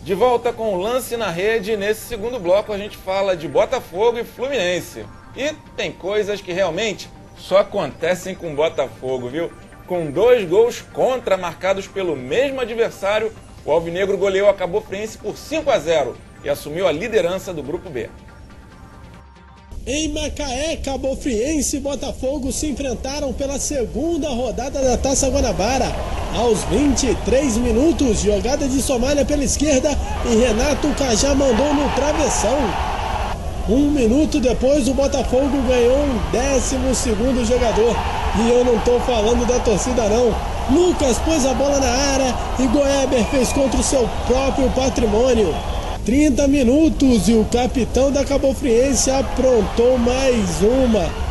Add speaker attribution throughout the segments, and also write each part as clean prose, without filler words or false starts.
Speaker 1: De volta com o Lance na Rede, nesse segundo bloco a gente fala de Botafogo e Fluminense. E tem coisas que realmente só acontecem com o Botafogo, viu? Com 2 gols contra marcados pelo mesmo adversário, o alvinegro goleou a Cabo Friense por 5-0 e assumiu a liderança do Grupo B.
Speaker 2: Em Macaé, Cabo Friense e Botafogo se enfrentaram pela segunda rodada da Taça Guanabara. Aos 23 minutos, jogada de Somália pela esquerda e Renato Cajá mandou no travessão. 1 minuto depois, o Botafogo ganhou um 12º jogador. E eu não estou falando da torcida não. Lucas pôs a bola na área e Goeber fez contra o seu próprio patrimônio. 30 minutos e o capitão da Cabo Friense aprontou mais uma.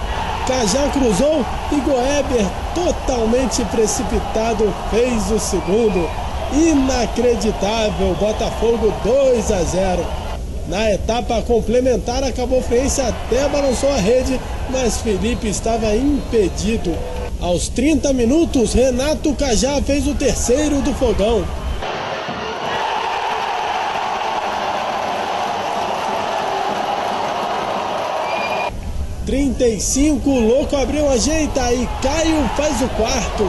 Speaker 2: Cajá cruzou e Goeber, totalmente precipitado, fez o segundo. Inacreditável, Botafogo 2-0. Na etapa complementar, a Cabo Friense até balançou a rede, mas Felipe estava impedido. Aos 30 minutos, Renato Cajá fez o terceiro do fogão. 35, Louco abriu, ajeita e Caio faz o quarto.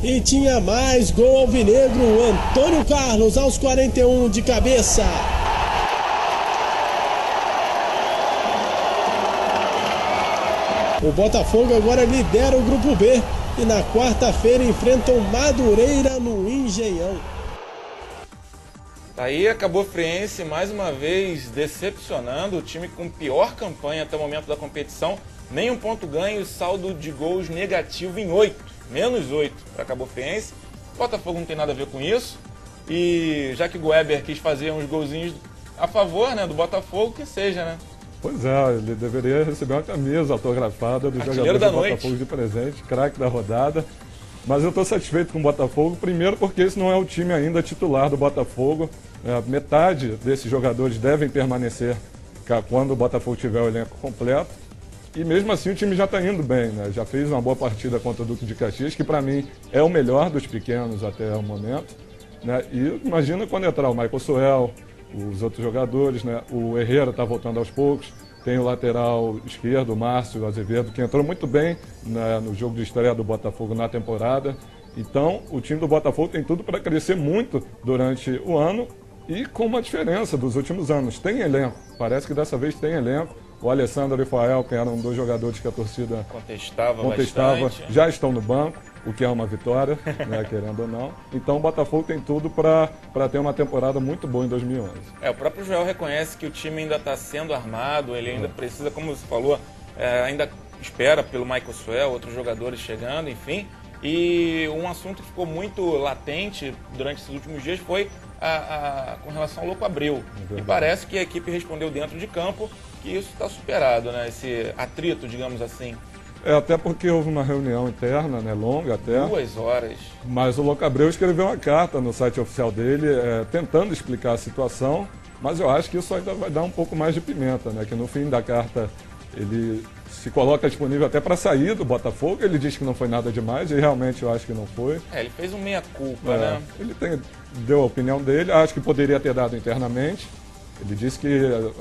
Speaker 2: E tinha mais gol alvinegro, Antônio Carlos aos 41 de cabeça. O Botafogo agora lidera o Grupo B e na quarta-feira enfrenta o Madureira no Engenhão.
Speaker 1: Aí a Cabo Friense mais uma vez decepcionando, o time com pior campanha até o momento da competição, nenhum ponto ganho e saldo de gols negativo em 8, menos 8 para Cabo Friense. O Botafogo não tem nada a ver com isso e já que o Goeber quis fazer uns golzinhos a favor, né, do Botafogo, que seja, né?
Speaker 3: Pois é, ele deveria receber uma camisa autografada do jogador do Botafogo de presente, craque da rodada. Mas eu estou satisfeito com o Botafogo, primeiro porque esse não é o time ainda titular do Botafogo. Metade desses jogadores devem permanecer quando o Botafogo tiver o elenco completo. E mesmo assim o time já está indo bem, né? Já fez uma boa partida contra o Duque de Caxias, que para mim é o melhor dos pequenos até o momento, né? E imagina quando entrar o Michael Suel, os outros jogadores, né? O Herrera está voltando aos poucos. Tem o lateral esquerdo, o Márcio Azevedo, que entrou muito bem, né, no jogo de estreia do Botafogo na temporada. Então, o time do Botafogo tem tudo para crescer muito durante o ano e com uma diferença dos últimos anos. Tem elenco, parece que dessa vez tem elenco. O Alessandro e o Rafael, que eram 2 jogadores que a torcida contestava bastante, já estão no banco, o que é uma vitória, né, querendo ou não. Então o Botafogo tem tudo para ter uma temporada muito boa em 2011.
Speaker 1: O próprio Joel reconhece que o time ainda está sendo armado, ele ainda precisa, como você falou, ainda espera pelo Michael Suel, outros jogadores chegando, enfim. E um assunto que ficou muito latente durante esses últimos dias foi com relação ao Louco Abreu. E parece que a equipe respondeu dentro de campo que isso está superado, né? Esse atrito, digamos assim.
Speaker 3: Até porque houve uma reunião interna, né, longa até.
Speaker 1: 2 horas.
Speaker 3: Mas o Louco Abreu escreveu uma carta no site oficial dele, tentando explicar a situação, mas eu acho que isso ainda vai dar um pouco mais de pimenta, né? Que no fim da carta ele se coloca disponível até para sair do Botafogo, ele diz que não foi nada demais, e realmente eu acho que não foi.
Speaker 1: Ele fez um meia-culpa, né?
Speaker 3: Ele deu a opinião dele, acho que poderia ter dado internamente. Ele disse que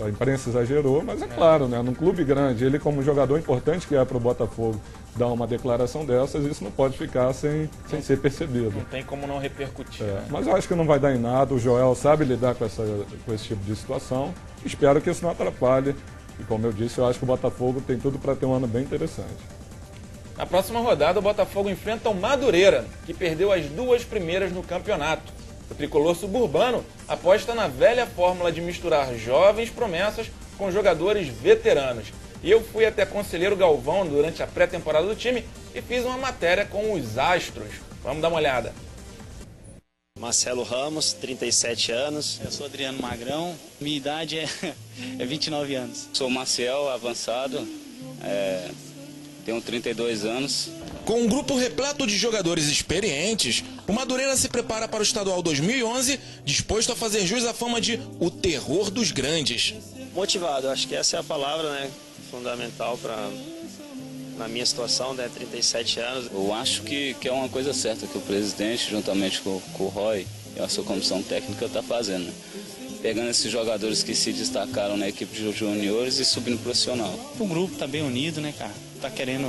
Speaker 3: a imprensa exagerou, mas é claro, né? Num clube grande, ele como jogador importante que é para o Botafogo dar uma declaração dessas, isso não pode ficar sem ser percebido.
Speaker 1: Não tem como não repercutir. Né?
Speaker 3: Mas eu acho que não vai dar em nada, o Joel sabe lidar com esse tipo de situação. Espero que isso não atrapalhe. E como eu disse, eu acho que o Botafogo tem tudo para ter um ano bem interessante.
Speaker 1: Na próxima rodada, o Botafogo enfrenta o Madureira, que perdeu as 2 primeiras no campeonato. O tricolor suburbano aposta na velha fórmula de misturar jovens promessas com jogadores veteranos. E eu fui até Conselheiro Galvão durante a pré-temporada do time e fiz uma matéria com os astros. Vamos dar uma olhada.
Speaker 4: Marcelo Ramos, 37 anos.
Speaker 5: Eu sou Adriano Magrão, minha idade é 29 anos.
Speaker 6: Sou Maciel, avançado, tenho 32 anos.
Speaker 7: Com um grupo repleto de jogadores experientes, o Madureira se prepara para o Estadual 2011, disposto a fazer jus à fama de o terror dos grandes.
Speaker 4: Motivado, acho que essa é a palavra, né, fundamental para na minha situação, né, 37 anos.
Speaker 6: Eu acho que é uma coisa certa que o presidente, juntamente com o Roy e a sua comissão técnica, está fazendo, né? Pegando esses jogadores que se destacaram na equipe de juniores e subindo profissional.
Speaker 5: O grupo tá bem unido, né, cara? Tá querendo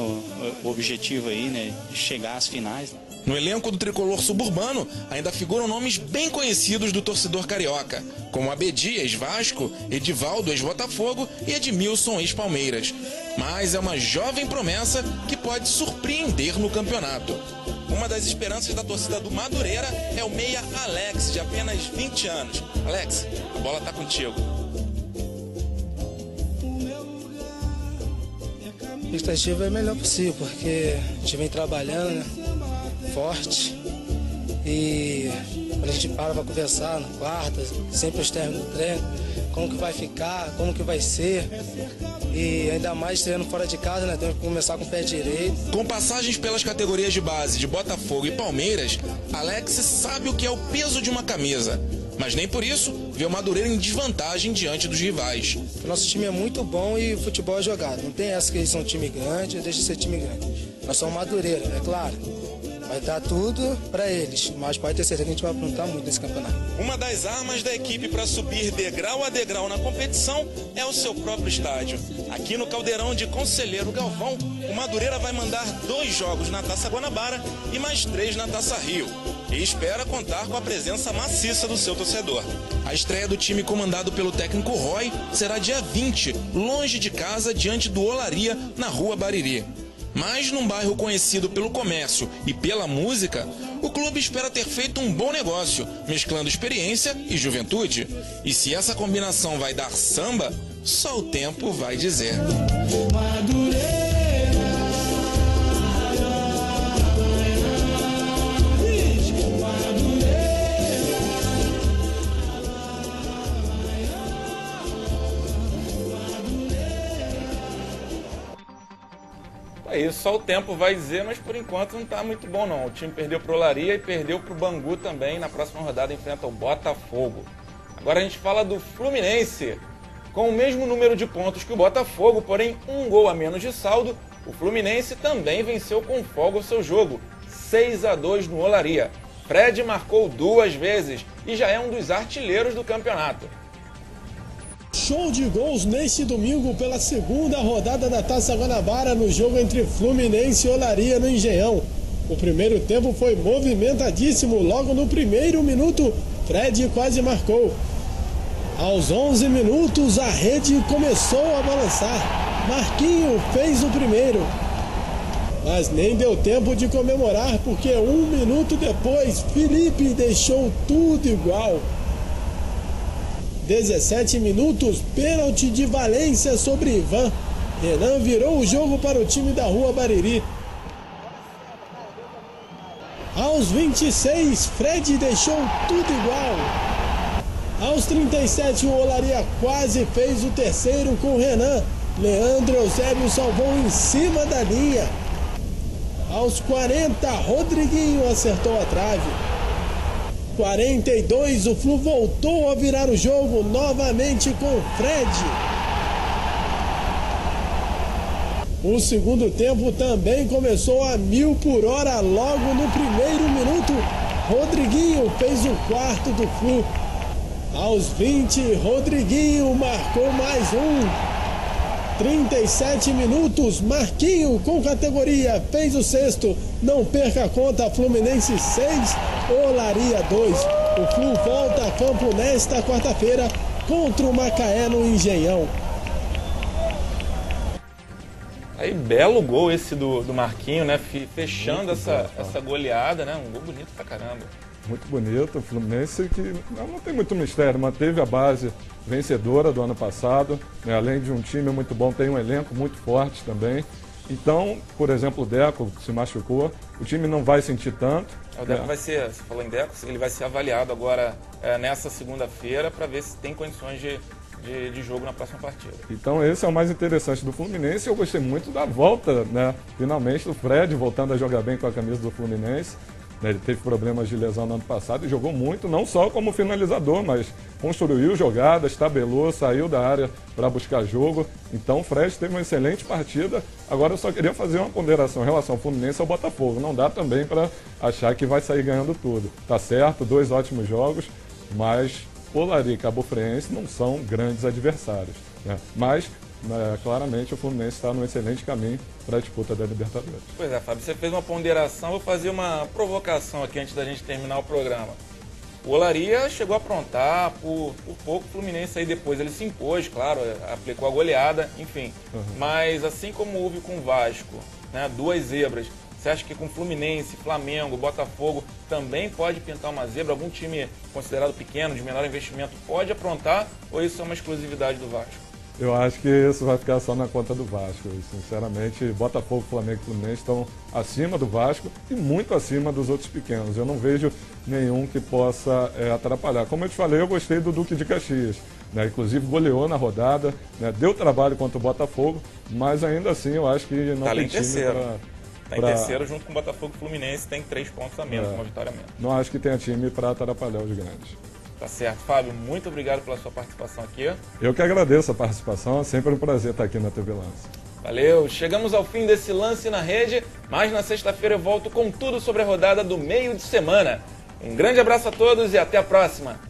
Speaker 5: o objetivo aí, né, de chegar às finais.
Speaker 7: No elenco do tricolor suburbano ainda figuram nomes bem conhecidos do torcedor carioca, como Abedi, ex-Vasco, Edivaldo, ex-Botafogo e Edmilson, ex-Palmeiras. Mas é uma jovem promessa que pode surpreender no campeonato. Uma das esperanças da torcida do Madureira é o meia Alex, de apenas 20 anos. Alex, a bola tá contigo.
Speaker 8: A expectativa é o melhor possível, porque a gente vem trabalhando, né, forte, e quando a gente para conversar no quarto, sempre os términos do treino, como que vai ficar, como que vai ser, e ainda mais treinando fora de casa, né, temos que começar com o pé direito.
Speaker 7: Com passagens pelas categorias de base de Botafogo e Palmeiras, Alex sabe o que é o peso de uma camisa, mas nem por isso vê o Madureira em desvantagem diante dos rivais.
Speaker 8: O nosso time é muito bom e o futebol é jogado, não tem essa que eles são time grande, deixa de ser time grande. Nós somos Madureira, é claro. Vai dar tudo para eles, mas pode ter certeza que a gente vai aprontar muito nesse campeonato.
Speaker 7: Uma das armas da equipe para subir degrau a degrau na competição é o seu próprio estádio. Aqui no Caldeirão de Conselheiro Galvão, o Madureira vai mandar 2 jogos na Taça Guanabara e mais 3 na Taça Rio. E espera contar com a presença maciça do seu torcedor. A estreia do time comandado pelo técnico Roy será dia 20, longe de casa, diante do Olaria, na Rua Bariri. Mas num bairro conhecido pelo comércio e pela música, o clube espera ter feito um bom negócio, mesclando experiência e juventude. E se essa combinação vai dar samba, só o tempo vai dizer.
Speaker 1: É isso, só o tempo vai dizer, mas por enquanto não está muito bom não. O time perdeu para o Olaria e perdeu para o Bangu também. Na próxima rodada enfrenta o Botafogo. Agora a gente fala do Fluminense. Com o mesmo número de pontos que o Botafogo, porém 1 gol a menos de saldo, o Fluminense também venceu com folga o seu jogo, 6-2 no Olaria. Fred marcou 2 vezes e já é um dos artilheiros do campeonato.
Speaker 2: Show de gols neste domingo pela segunda rodada da Taça Guanabara no jogo entre Fluminense e Olaria no Engenhão. O primeiro tempo foi movimentadíssimo, logo no primeiro minuto, Fred quase marcou. Aos 11 minutos a rede começou a balançar, Marquinho fez o primeiro. Mas nem deu tempo de comemorar porque 1 minuto depois Felipe deixou tudo igual. 17 minutos, pênalti de Valência sobre Ivan. Renan virou o jogo para o time da Rua Bariri. Aos 26, Fred deixou tudo igual. Aos 37, o Olaria quase fez o terceiro com Renan. Leandro Eusébio salvou em cima da linha. Aos 40, Rodriguinho acertou a trave. 42, o Flu voltou a virar o jogo novamente com Fred. O segundo tempo também começou a 1000 por hora logo no primeiro minuto. Rodriguinho fez o quarto do Flu. Aos 20, Rodriguinho marcou mais um. 37 minutos, Marquinho com categoria fez o sexto. Não perca a conta, Fluminense 6, Olaria 2. O Flu volta a campo nesta quarta-feira contra o Macaé no Engenhão.
Speaker 1: Aí, belo gol esse do Marquinho, né? Fechando essa goleada, né? Um gol bonito pra caramba.
Speaker 3: Muito bonito, o Fluminense que não tem muito mistério, manteve a base vencedora do ano passado, né? Além de um time muito bom, tem um elenco muito forte também. Então, por exemplo, o Deco se machucou, o time não vai sentir tanto.
Speaker 1: O Deco vai ser, você falou em Deco, ele vai ser avaliado agora nessa segunda-feira para ver se tem condições de jogo na próxima partida.
Speaker 3: Então esse é o mais interessante do Fluminense. Eu gostei muito da volta, né? Finalmente, do Fred voltando a jogar bem com a camisa do Fluminense. né? Ele teve problemas de lesão no ano passado e jogou muito, não só como finalizador, mas construiu jogadas, tabelou, saiu da área para buscar jogo. Então o Fred teve uma excelente partida. Agora eu só queria fazer uma ponderação em relação ao Fluminense e ao Botafogo. Não dá também para achar que vai sair ganhando tudo. Tá certo, 2 ótimos jogos, mas Olaria e Cabo Friense não são grandes adversários, né? Mas claramente o Fluminense está num excelente caminho para a disputa da Libertadores.
Speaker 1: Pois é, Fábio, você fez uma ponderação, vou fazer uma provocação aqui antes da gente terminar o programa. O Olaria chegou a aprontar, por pouco o Fluminense aí depois ele se impôs, claro, aplicou a goleada, enfim. Mas assim como houve com o Vasco, né, 2 zebras, você acha que com Fluminense, Flamengo, Botafogo também pode pintar uma zebra? Algum time considerado pequeno, de menor investimento, pode aprontar, ou isso é uma exclusividade do Vasco?
Speaker 3: Eu acho que isso vai ficar só na conta do Vasco. Sinceramente, Botafogo, Flamengo e Fluminense estão acima do Vasco e muito acima dos outros pequenos. Eu não vejo nenhum que possa atrapalhar. Como eu te falei, eu gostei do Duque de Caxias, né? Inclusive goleou na rodada, né? Deu trabalho contra o Botafogo, mas ainda assim eu acho que não tem time para...
Speaker 1: Está em terceiro junto com o Botafogo e Fluminense, tem 3 pontos a menos, uma vitória a menos.
Speaker 3: Não acho que tenha time para atrapalhar os grandes.
Speaker 1: Tá certo. Fábio, muito obrigado pela sua participação aqui.
Speaker 3: Eu que agradeço a participação, é sempre um prazer estar aqui na TV Lance.
Speaker 1: Valeu, chegamos ao fim desse Lance na Rede, mas na sexta-feira eu volto com tudo sobre a rodada do meio de semana. Um grande abraço a todos e até a próxima.